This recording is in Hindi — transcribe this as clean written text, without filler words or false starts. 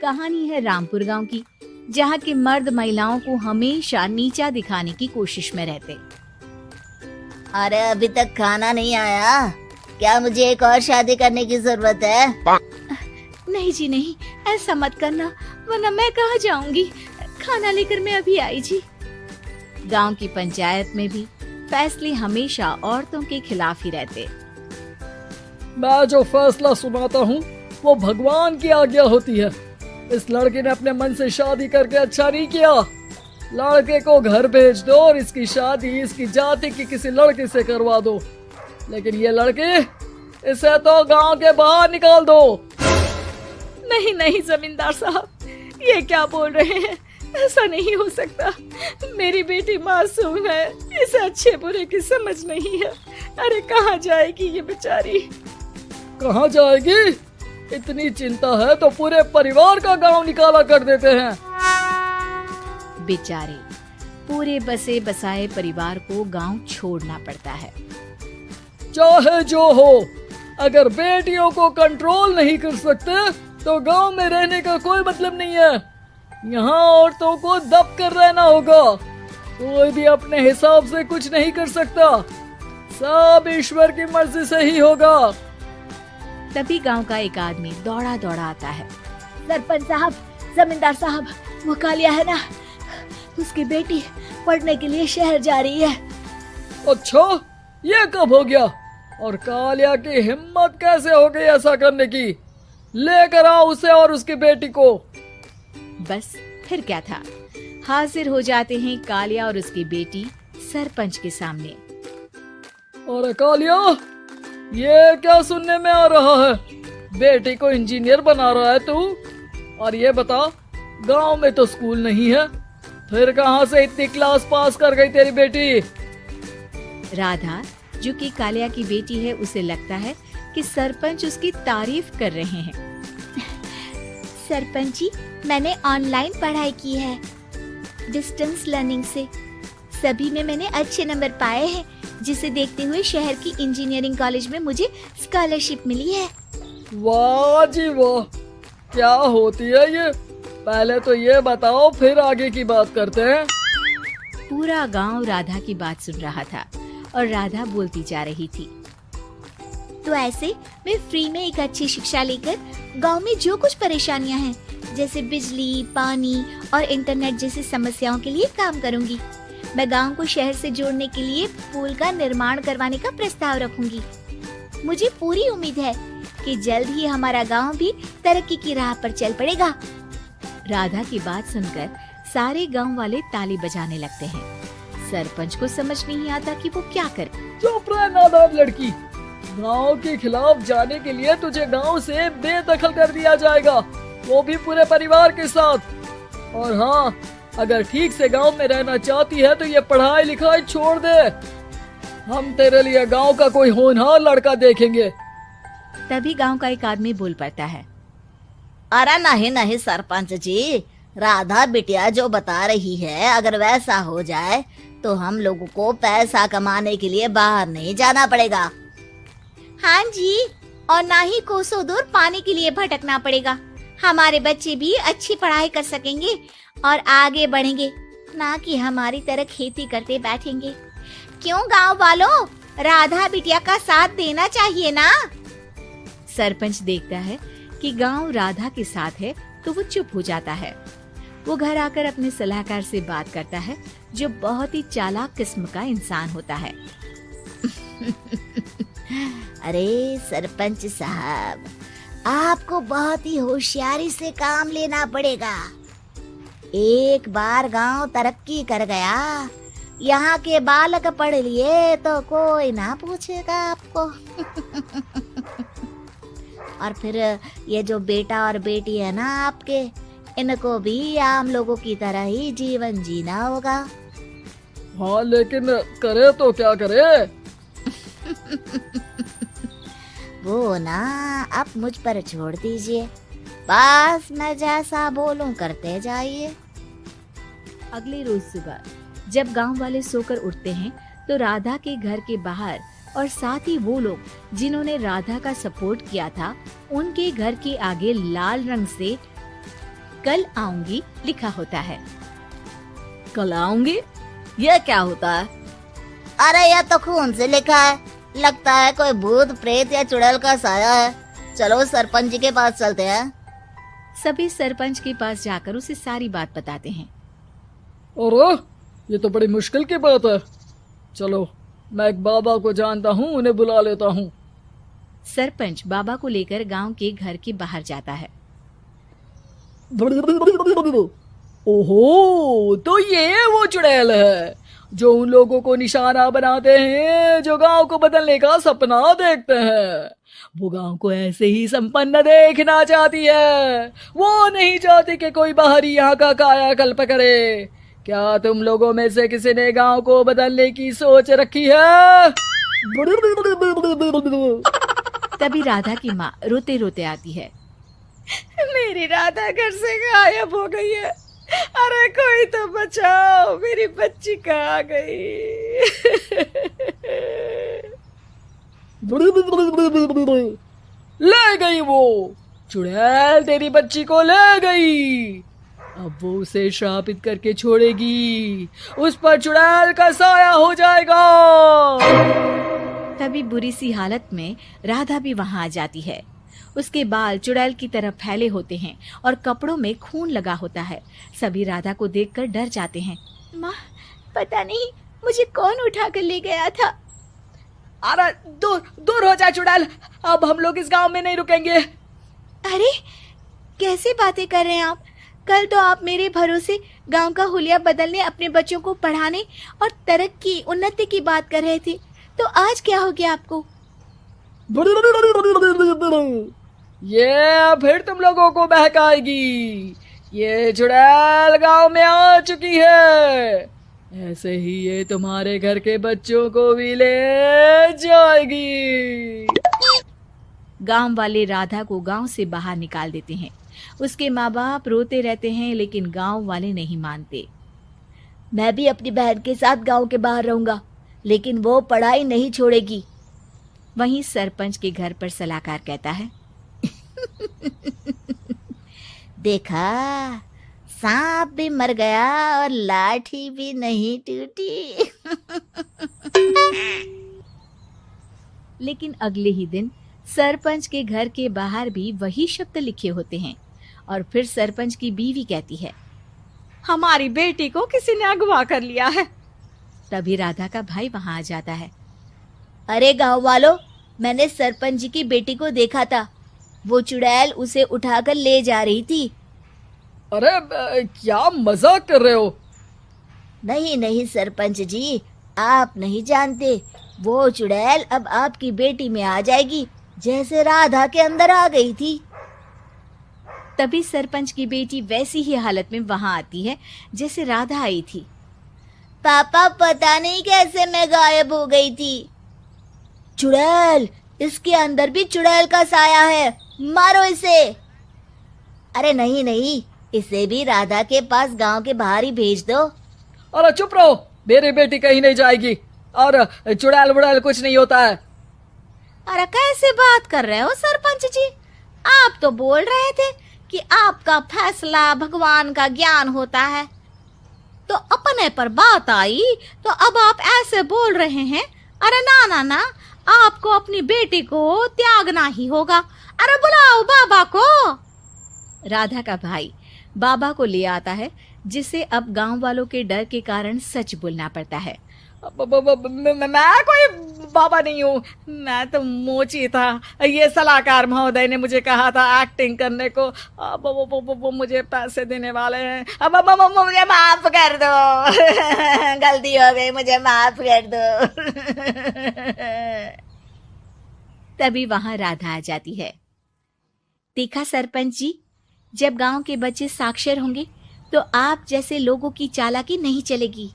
कहानी है रामपुर गांव की, जहां के मर्द महिलाओं को हमेशा नीचा दिखाने की कोशिश में रहते। अरे अभी तक खाना नहीं आया, क्या मुझे एक और शादी करने की जरूरत है? नहीं जी नहीं, ऐसा मत करना, वरना मैं कहाँ जाऊंगी। खाना लेकर मैं अभी आई जी। गांव की पंचायत में भी फैसले हमेशा औरतों के खिलाफ ही रहते। मैं जो फैसला सुनाता हूँ वो भगवान की आज्ञा होती है। इस लड़के ने अपने मन से शादी करके अच्छा नहीं किया। लड़के को घर भेज दो और इसकी शादी इसकी जाति की किसी लड़के से करवा दो, लेकिन ये लड़की, इसे तो गांव के बाहर निकाल दो। नहीं नहीं जमींदार साहब, ये क्या बोल रहे हैं? ऐसा नहीं हो सकता। मेरी बेटी मासूम है, इसे अच्छे बुरे की समझ नहीं है। अरे कहाँ जाएगी ये बेचारी? कहाँ जाएगी? इतनी चिंता है तो पूरे परिवार का गांव निकाला कर देते हैं। बेचारे पूरे बसे बसाए परिवार को गांव छोड़ना पड़ता है। चाहे जो हो, अगर बेटियों को कंट्रोल नहीं कर सकते तो गांव में रहने का कोई मतलब नहीं है। यहाँ औरतों को दब कर रहना होगा। कोई भी अपने हिसाब से कुछ नहीं कर सकता, सब ईश्वर की मर्जी से ही होगा। तभी गांव का एक आदमी दौड़ा दौड़ा आता है। सरपंच साहब, जमींदार साहब, वो कालिया है ना, उसकी बेटी पढ़ने के लिए शहर जा रही है। अच्छा, ये कब हो गया? और कालिया की हिम्मत कैसे हो गई ऐसा करने की? लेकर आओ उसे और उसकी बेटी को। बस फिर क्या था, हाजिर हो जाते हैं कालिया और उसकी बेटी सरपंच के सामने। अरे कालिया, ये क्या सुनने में आ रहा है? बेटी को इंजीनियर बना रहा है तू? और ये बता, गांव में तो स्कूल नहीं है, फिर कहां से इतनी क्लास पास कर गई तेरी बेटी? राधा, जो कि कालिया की बेटी है, उसे लगता है कि सरपंच उसकी तारीफ कर रहे हैं। सरपंच जी, मैंने ऑनलाइन पढ़ाई की है, डिस्टेंस लर्निंग से। सभी में मैंने अच्छे नंबर पाए हैं, जिसे देखते हुए शहर की इंजीनियरिंग कॉलेज में मुझे स्कॉलरशिप मिली है। वाह जी वाह, क्या होती है ये? पहले तो ये बताओ, फिर आगे की बात करते हैं। पूरा गांव राधा की बात सुन रहा था और राधा बोलती जा रही थी। तो ऐसे मैं फ्री में एक अच्छी शिक्षा लेकर गांव में जो कुछ परेशानियां हैं, जैसे बिजली, पानी और इंटरनेट जैसी समस्याओं के लिए काम करूंगी। मैं गांव को शहर से जोड़ने के लिए पुल का निर्माण करवाने का प्रस्ताव रखूंगी। मुझे पूरी उम्मीद है कि जल्द ही हमारा गांव भी तरक्की की राह पर चल पड़ेगा। राधा की बात सुनकर सारे गांव वाले ताली बजाने लगते हैं। सरपंच को समझ नहीं आता कि वो क्या करे। चुप रह नादान लड़की, गांव के खिलाफ जाने के लिए तुझे गांव से बेदखल कर दिया जाएगा, वो भी पूरे परिवार के साथ। और हाँ, अगर ठीक से गांव में रहना चाहती है तो ये पढ़ाई लिखाई छोड़ दे। हम तेरे लिए गांव का कोई होनहार लड़का देखेंगे। तभी गांव का एक आदमी बोल पड़ता है। अरे नहीं नहीं सरपंच जी, राधा बिटिया जो बता रही है, अगर वैसा हो जाए तो हम लोगों को पैसा कमाने के लिए बाहर नहीं जाना पड़ेगा। हाँ जी, और ना ही कोसों दूर पानी के लिए भटकना पड़ेगा। हमारे बच्चे भी अच्छी पढ़ाई कर सकेंगे और आगे बढ़ेंगे, ना कि हमारी तरह खेती करते बैठेंगे। क्यों गांव वालों, राधा बिटिया का साथ देना चाहिए ना। सरपंच देखता है कि गांव राधा के साथ है तो वो चुप हो जाता है। वो घर आकर अपने सलाहकार से बात करता है, जो बहुत ही चालाक किस्म का इंसान होता है। अरे सरपंच साहब, आपको बहुत ही होशियारी से काम लेना पड़ेगा। एक बार गांव तरक्की कर गया, यहाँ के बालक पढ़ लिए तो कोई ना पूछेगा आपको। और फिर ये जो बेटा और बेटी है ना आपके, इनको भी आम लोगों की तरह ही जीवन जीना होगा। हाँ, लेकिन करे तो क्या करे? वो ना आप मुझ पर छोड़ दीजिए, बस मैं जैसा बोलूं करते जाइए। अगले रोज सुबह जब गांव वाले सोकर उठते हैं तो राधा के घर के बाहर और साथ ही वो लोग जिन्होंने राधा का सपोर्ट किया था, उनके घर के आगे लाल रंग से कल आऊंगी लिखा होता है। कल आऊंगी, यह क्या होता है? अरे यह तो खून से लिखा है, लगता है कोई भूत प्रेत या चुड़ैल का साया है। चलो सरपंच जी के पास चलते हैं। सभी सरपंच के पास जाकर उसे सारी बात बताते हैं। अरे ये तो बड़ी मुश्किल की बात है। चलो मैं एक बाबा को जानता हूँ, उन्हें बुला लेता हूँ। सरपंच बाबा को लेकर गांव के घर के बाहर जाता है। ओहो, तो ये वो चुड़ैल है जो उन लोगों को निशाना बनाते हैं जो गांव को बदलने का सपना देखते हैं। वो गांव को ऐसे ही संपन्न देखना चाहती है, वो नहीं चाहती कि कोई बाहरी यहाँ का कायाकल्प करे। क्या तुम लोगों में से किसी ने गांव को बदलने की सोच रखी है? तभी राधा की माँ रोते रोते आती है। मेरी राधा घर से गायब हो गई है। अरे कोई तो बचाओ, मेरी बच्ची कहाँ गई? ले गई वो चुड़ैल, तेरी बच्ची को ले गई। अब वो उसे श्रापित करके छोड़ेगी, उस पर चुड़ैल का साया हो जाएगा। तभी बुरी सी हालत में राधा भी वहां आ जाती है। उसके बाल चुड़ैल की तरह फैले होते हैं और कपड़ों में खून लगा होता है। सभी राधा को देखकर डर जाते हैं। माँ, पता नहीं मुझे कौन उठा कर ले गया था। अरे दूर दूर हो जा चुड़ैल, अब हम लोग इस गांव में नहीं रुकेंगे। अरे कैसे बातें कर रहे हैं आप? कल तो आप मेरे भरोसे गांव का हुलिया बदलने, अपने बच्चों को पढ़ाने और तरक्की उन्नति की बात कर रहे थे, तो आज क्या हो गया आपको? ये फिर तुम लोगों को बहकाएगी। ये चुड़ैल गांव में आ चुकी है, ऐसे ही ये तुम्हारे घर के बच्चों को भी ले जाएगी। गांव वाले राधा को गांव से बाहर निकाल देते हैं। उसके माँ बाप रोते रहते हैं, लेकिन गांव वाले नहीं मानते। मैं भी अपनी बहन के साथ गांव के बाहर रहूंगा, लेकिन वो पढ़ाई नहीं छोड़ेगी। वहीं सरपंच के घर पर सलाहकार कहता है। देखा, सांप भी मर गया और लाठी भी नहीं टूटी। लेकिन अगले ही दिन सरपंच के घर के बाहर भी वही शब्द लिखे होते हैं। और फिर सरपंच की बीवी कहती है, हमारी बेटी को किसी ने अगवा कर लिया है। तभी राधा का भाई वहां आ जाता है। अरे गांव वालों, मैंने सरपंच जी की बेटी को देखा था। वो चुड़ैल उसे उठाकर ले जा रही थी। अरे क्या मजाक कर रहे हो? नहीं नहीं सरपंच जी, आप नहीं जानते। वो चुड़ैल अब आपकी बेटी में आ जाएगी, जैसे राधा के अंदर आ गई थी। तभी सरपंच की बेटी वैसी ही हालत में वहां आती है जैसे राधा आई थी। पापा, पता नहीं कैसे मैं गायब हो गई थी। चुड़ैल, इसके अंदर भी चुड़ैल का साया है, मारो इसे। अरे नहीं नहीं, इसे भी राधा के पास गांव के बाहर ही भेज दो। अरे चुप रहो, मेरी बेटी कहीं नहीं जाएगी और चुड़ैल वुड़ैल कुछ नहीं होता है। अरे कैसे बात कर रहे हो सरपंच जी? आप तो बोल रहे थे कि आपका फैसला भगवान का ज्ञान होता है, तो अपने पर बात आई तो अब आप ऐसे बोल रहे हैं। अरे ना ना ना, आपको अपनी बेटी को त्यागना ही होगा। अरे बुलाओ बाबा को। राधा का भाई बाबा को ले आता है, जिसे अब गांव वालों के डर के कारण सच बोलना पड़ता है। मैं कोई बाबा नहीं हूँ, मैं तो मोची था। ये सलाहकार महोदय ने मुझे कहा था एक्टिंग करने को। अब वो मुझे पैसे देने वाले हैं। अब मुझे माफ कर दो। गलती हो गई, मुझे माफ कर दो। तभी वहां राधा आ जाती है। देखा सरपंच जी, जब गांव के बच्चे साक्षर होंगे तो आप जैसे लोगों की चालाकी नहीं चलेगी।